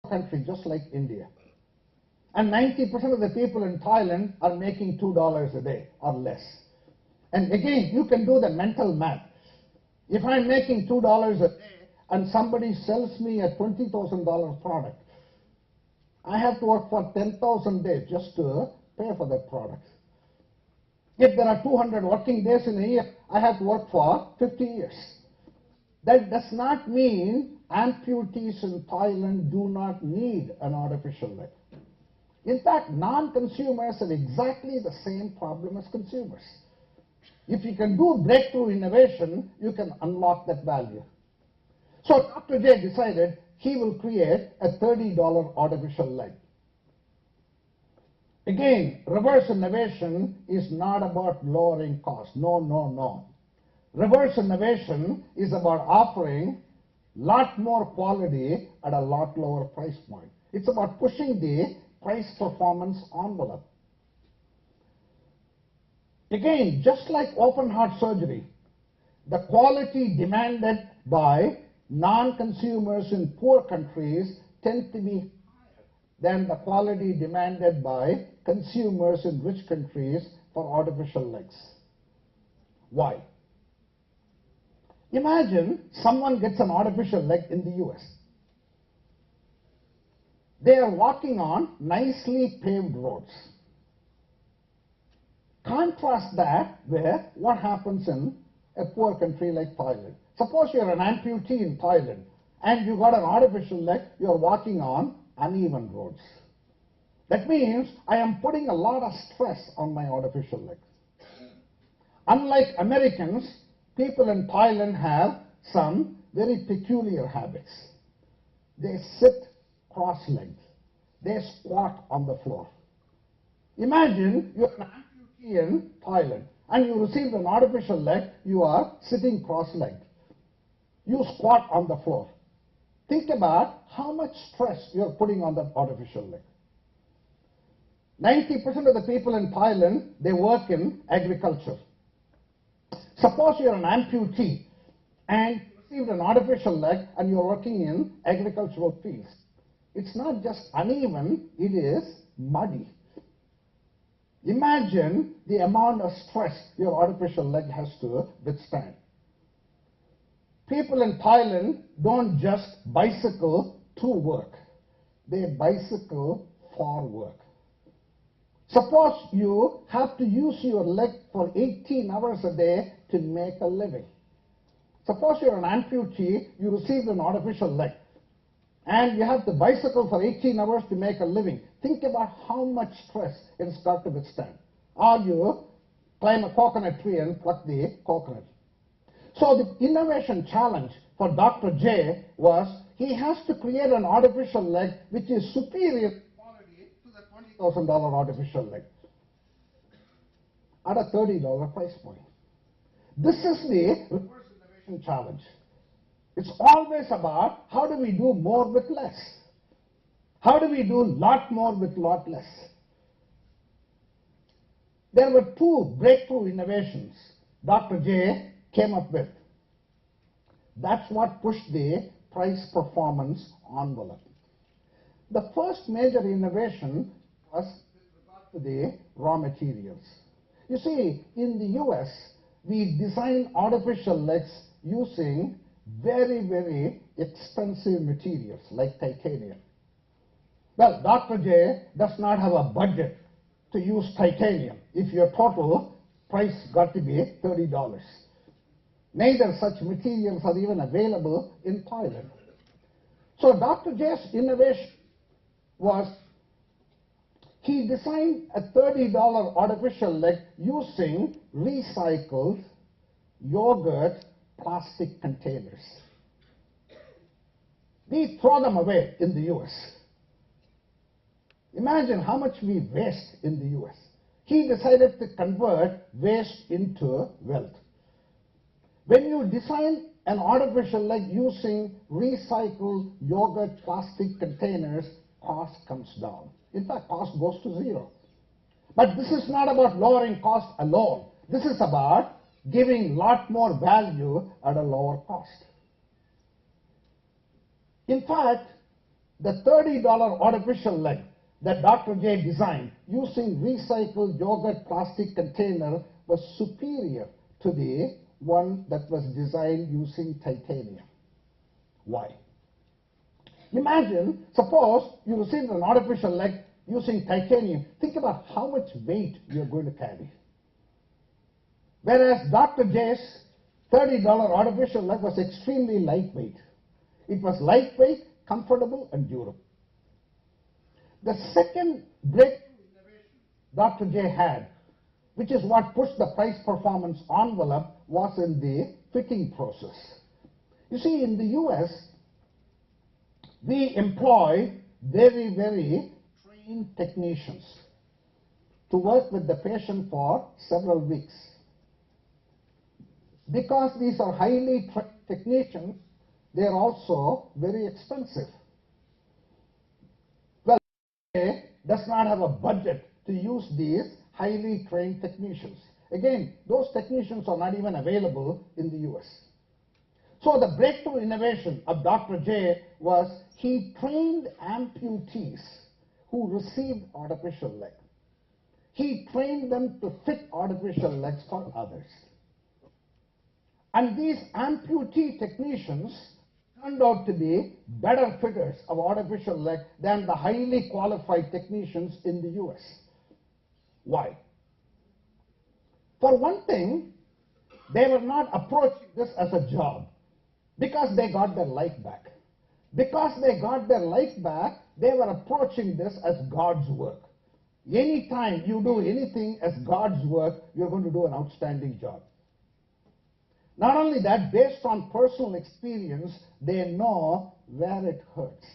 country just like India. And 90% of the people in Thailand are making $2 a day or less. And again, you can do the mental math. If I'm making $2 a day and somebody sells me a $20,000 product, I have to work for 10,000 days just to pay for that product. If there are 200 working days in a year, I have to work for 50 years. That does not mean amputees in Thailand do not need an artificial leg. In fact, non-consumers have exactly the same problem as consumers. If you can do breakthrough innovation, you can unlock that value. So Dr. J decided he will create a $30 artificial leg. Again, reverse innovation is not about lowering cost. No, no, no. Reverse innovation is about offering lot more quality at a lot lower price point. It's about pushing the price performance envelope. Again, just like open heart surgery, the quality demanded by non-consumers in poor countries tend to be higher than the quality demanded by consumers in rich countries for artificial legs. Why? Imagine someone gets an artificial leg in the US. They are walking on nicely paved roads. Contrast that with what happens in a poor country like Thailand. Suppose you're an amputee in Thailand and you got an artificial leg, you're walking on uneven roads. That means I am putting a lot of stress on my artificial leg. Unlike Americans, people in Thailand have some very peculiar habits. They sit cross-legged. They squat on the floor. Imagine you're an amputee in Thailand and you received an artificial leg, you are sitting cross-legged. You squat on the floor. Think about how much stress you're putting on that artificial leg. 90% of the people in Thailand, they work in agriculture. Suppose you're an amputee and you received an artificial leg and you're working in agricultural fields. It's not just uneven, it is muddy. Imagine the amount of stress your artificial leg has to withstand. People in Thailand don't just bicycle to work. They bicycle for work. Suppose you have to use your leg for 18 hours a day to make a living. Suppose you're an amputee, you received an artificial leg, and you have to bicycle for 18 hours to make a living. Think about how much stress it's got to withstand. Or you climb a coconut tree and pluck the coconut. So the innovation challenge for Dr. J was he has to create an artificial leg which is superior quality to the $20,000 artificial leg at a $30 price point. This is the reverse innovation challenge. It's always about how do we do more with less? How do we do lot more with lot less? There were two breakthrough innovations Dr. J came up with. That's what pushed the price performance envelope. The first major innovation was with regard to the raw materials. You see, in the US, we designed artificial legs using very, very expensive materials like titanium. Well, Dr. J does not have a budget to use titanium if your total price got to be $30. Neither such materials are even available in Thailand. So Dr. J's innovation was he designed a $30 artificial leg using recycled yogurt plastic containers. We throw them away in the US. Imagine how much we waste in the US. He decided to convert waste into wealth. When you design an artificial leg using recycled yogurt plastic containers, cost comes down. In fact, cost goes to zero. But this is not about lowering cost alone. This is about giving lot more value at a lower cost. In fact, The $30 artificial leg that Dr. J designed using recycled yogurt plastic container was superior to the one that was designed using titanium. Why? Imagine, suppose you received an artificial leg using titanium. Think about how much weight you're going to carry. Whereas Dr. J's $30 artificial leg was extremely lightweight. It was lightweight, comfortable, and durable. The second breakthrough innovation Dr. J had, which is what pushed the price performance envelope, was in the fitting process. You see, in the US, we employ very, very trained technicians to work with the patient for several weeks. Because these are highly trained technicians, they are also very expensive. Well, does not have a budget to use these highly trained technicians. Again, those technicians are not even available in the US. So the breakthrough innovation of Dr. J was he trained amputees who received artificial legs. He trained them to fit artificial legs for others. And these amputee technicians turned out to be better fitters of artificial leg than the highly qualified technicians in the US. Why? For one thing, they were not approaching this as a job because they got their life back. Because they got their life back, they were approaching this as God's work. Anytime you do anything as God's work, you're going to do an outstanding job. Not only that, based on personal experience, they know where it hurts.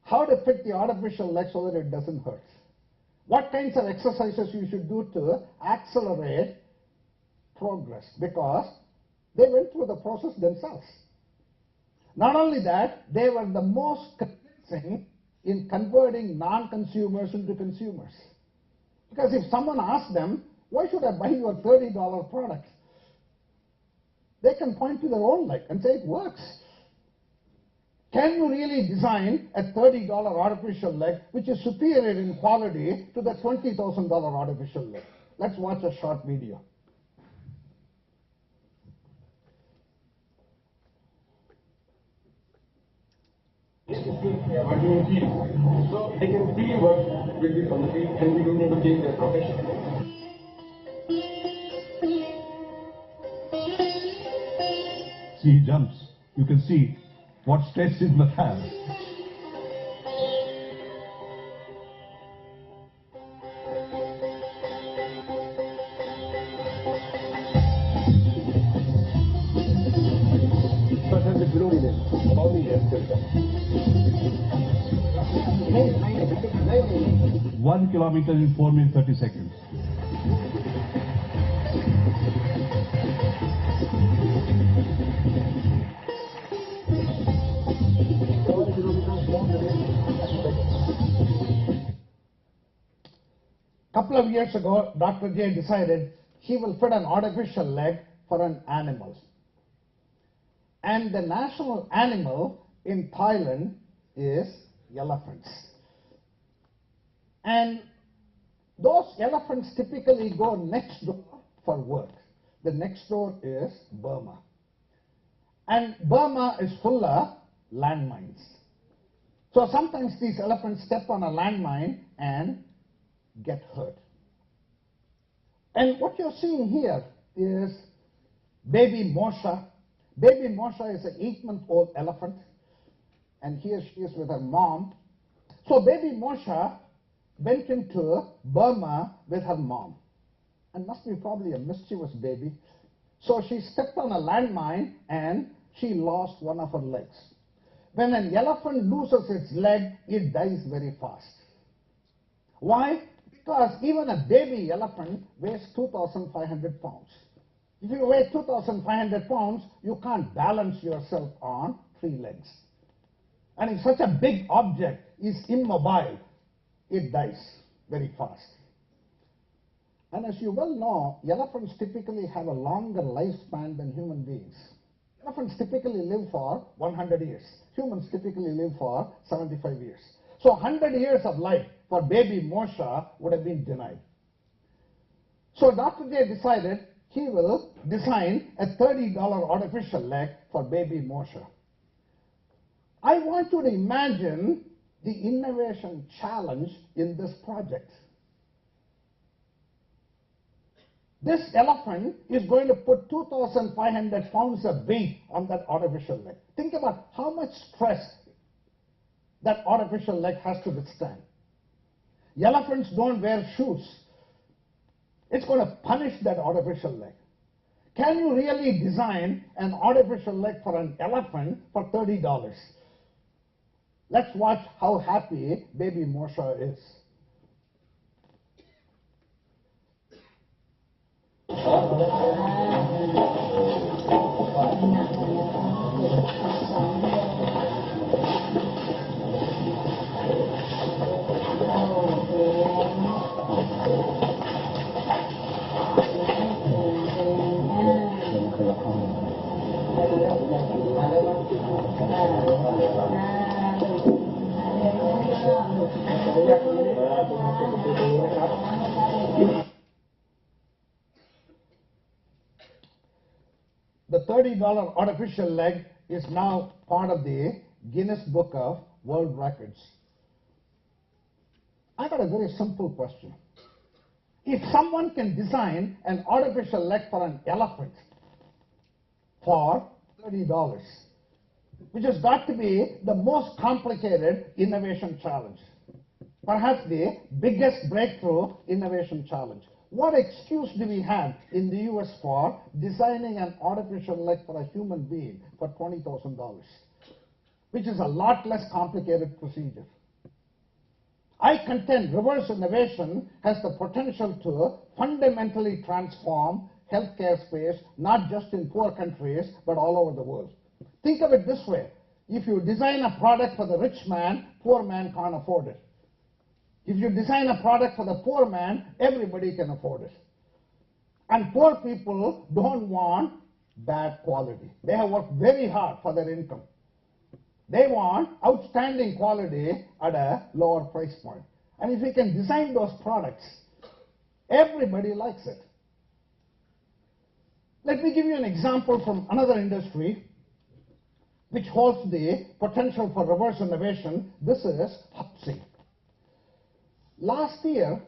How to fit the artificial leg so that it doesn't hurt. What kinds of exercises you should do to accelerate progress, because they went through the process themselves. Not only that, they were the most convincing in converting non-consumers into consumers. Because if someone asks them, why should I buy your $30 product? They can point to their own leg and say it works. Can you really design a $30 artificial leg which is superior in quality to the $20,000 artificial leg? Let's watch a short video. What do you feel? So they can freely work with you from the field and we don't need to change their profession. See, he jumps. You can see what stress it must have. About a year. 1 kilometer in 4 minutes 30 seconds. Couple of years ago, Dr. J decided he will fit an artificial leg for an animal. And the national animal in Thailand is elephants. And those elephants typically go next door for work. The next door is Burma. And Burma is full of landmines. So sometimes these elephants step on a landmine and get hurt. And what you're seeing here is baby Mosha. Baby Mosha is an 8-month-old elephant, and here she is with her mom. So baby Mosha went into Burma with her mom, and must be probably a mischievous baby. So she stepped on a landmine and she lost one of her legs. When an elephant loses its leg, it dies very fast. Why? Because even a baby elephant weighs 2,500 pounds. If you weigh 2,500 pounds, you can't balance yourself on 3 legs. And if such a big object is immobile, it dies very fast. And as you well know, elephants typically have a longer lifespan than human beings. Elephants typically live for 100 years. Humans typically live for 75 years. So 100 years of life for baby Moshe would have been denied. So Dr. J decided he will design a $30 artificial leg for baby Moshe. I want you to imagine the innovation challenge in this project. This elephant is going to put 2,500 pounds of weight on that artificial leg. Think about how much stress that artificial leg has to withstand. Elephants don't wear shoes. It's going to punish that artificial leg. Can you really design an artificial leg for an elephant for $30? Let's watch how happy baby Moshe is. The $30 artificial leg is now part of the Guinness Book of World Records. I got a very simple question. If someone can design an artificial leg for an elephant for $30, which has got to be the most complicated innovation challenge, perhaps the biggest breakthrough innovation challenge. What excuse do we have in the US for designing an artificial leg for a human being for $20,000, which is a lot less complicated procedure? I contend reverse innovation has the potential to fundamentally transform healthcare space, not just in poor countries, but all over the world. Think of it this way. If you design a product for the rich man, poor man can't afford it. If you design a product for the poor man, everybody can afford it. And poor people don't want bad quality. They have worked very hard for their income. They want outstanding quality at a lower price point. And if we can design those products, everybody likes it. Let me give you an example from another industry which holds the potential for reverse innovation. This is housing. Last year,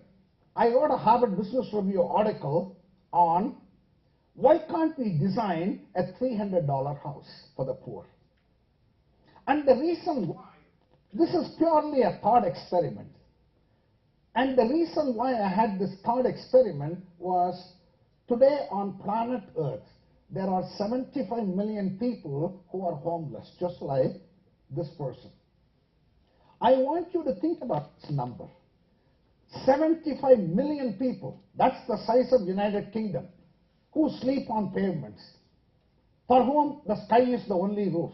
I wrote a Harvard Business Review article on why can't we design a $300 house for the poor. And the reason why, this is purely a thought experiment. And the reason why I had this thought experiment was today on planet Earth, there are 75 million people who are homeless, just like this person. I want you to think about this number. 75 million people, that's the size of United Kingdom, who sleep on pavements, for whom the sky is the only roof.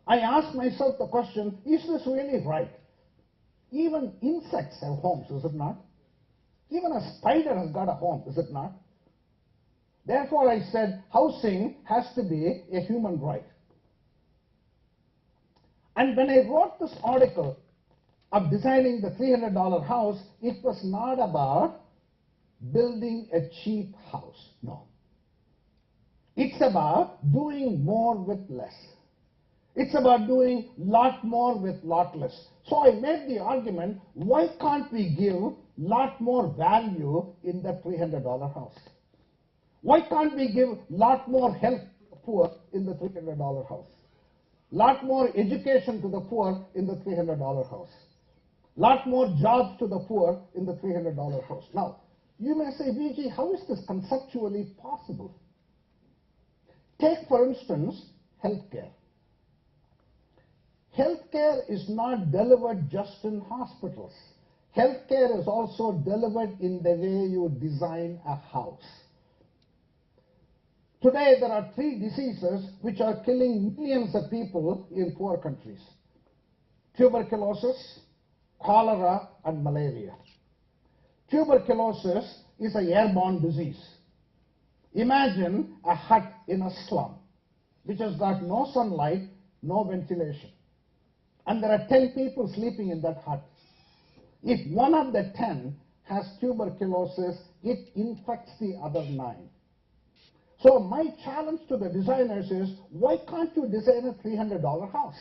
I ask myself the question, is this really right? Even insects have homes, is it not? Even a spider has got a home, is it not? Therefore, I said housing has to be a human right. And when I wrote this article of designing the $300 house, it was not about building a cheap house, no. It's about doing more with less. It's about doing lot more with lot less. So I made the argument, why can't we give lot more value in that $300 house? Why can't we give lot more help to the poor in the $300 house? Lot more education to the poor in the $300 house. Lot more jobs to the poor in the $300 house. Now, you may say, VG, how is this conceptually possible? Take, for instance, healthcare. Healthcare is not delivered just in hospitals. Healthcare is also delivered in the way you design a house. Today, there are 3 diseases which are killing millions of people in poor countries: tuberculosis, cholera, and malaria. Tuberculosis is an airborne disease. Imagine a hut in a slum. which has got no sunlight, no ventilation, and there are 10 people sleeping in that hut. If one of the 10 has tuberculosis, it infects the other 9. So my challenge to the designers is, why can't you design a $300 house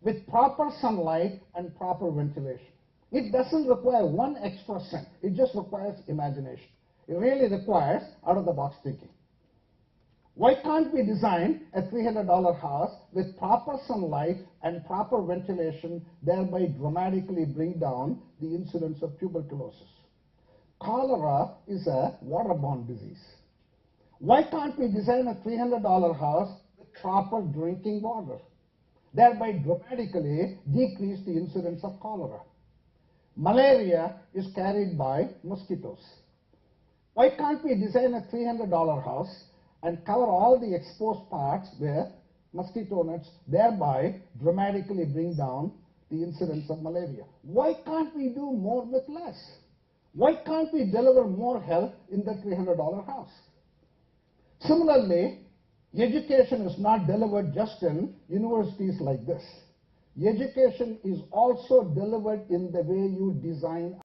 with proper sunlight and proper ventilation? It doesn't require one extra cent. It just requires imagination. It really requires out-of-the-box thinking. Why can't we design a $300 house with proper sunlight and proper ventilation, thereby dramatically bring down the incidence of tuberculosis? Cholera is a waterborne disease. Why can't we design a $300 house with proper drinking water, thereby dramatically decrease the incidence of cholera? Malaria is carried by mosquitoes. Why can't we design a $300 house and cover all the exposed parts with mosquito nets, thereby dramatically bring down the incidence of malaria? Why can't we do more with less? Why can't we deliver more health in the $300 house? Similarly, education is not delivered just in universities like this. Education is also delivered in the way you design